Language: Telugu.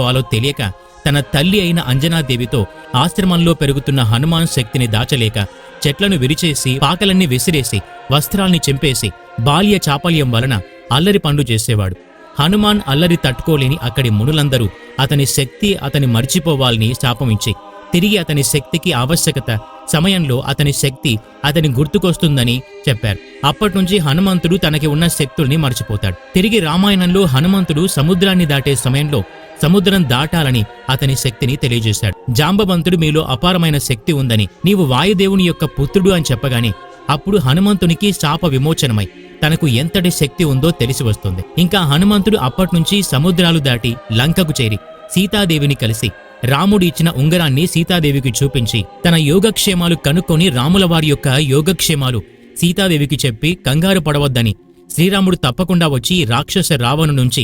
వాలో తెలియక తన తల్లి అయిన అంజనాదేవితో ఆశ్రమంలో పెరుగుతున్న హనుమాన్ శక్తిని దాచలేక చెట్లను విరిచేసి పాకలన్నీ విసిరేసి వస్త్రాల్ని చింపేసి బాల్య చాపల్యం వలన అల్లరి పండు చేసేవాడు. హనుమాన్ అల్లరి తట్టుకోలేని అక్కడి మునులందరూ అతని శక్తి అతని మర్చిపోవాలని శాపమించి తిరిగి అతని శక్తికి ఆవశ్యకత సమయంలో అతని శక్తి అతని గుర్తుకొస్తుందని చెప్పారు. అప్పట్నుంచి హనుమంతుడు తనకి ఉన్న శక్తుల్ని మర్చిపోతాడు. తిరిగి రామాయణంలో హనుమంతుడు సముద్రాన్ని దాటే సమయంలో సముద్రం దాటాలని అతని శక్తిని తెలియజేశాడు. జాంబవంతుడు మీలో అపారమైన శక్తి ఉందని, నీవు వాయుదేవుని యొక్క పుత్రుడు అని చెప్పగానే అప్పుడు హనుమంతునికి శాప విమోచనమై తనకు ఎంతటి శక్తి ఉందో తెలిసి వస్తుంది. ఇంకా హనుమంతుడు అప్పట్నుంచి సముద్రాలు దాటి లంకకు చేరి సీతాదేవిని కలిసి రాముడు ఇచ్చిన ఉంగరాన్ని సీతాదేవికి చూపించి తన యోగక్షేమాలు కనుక్కొని రాములవారి యొక్క యోగక్షేమాలు సీతాదేవికి చెప్పి కంగారు పడవద్దని, శ్రీరాముడు తప్పకుండా వచ్చి రాక్షస రావణు నుంచి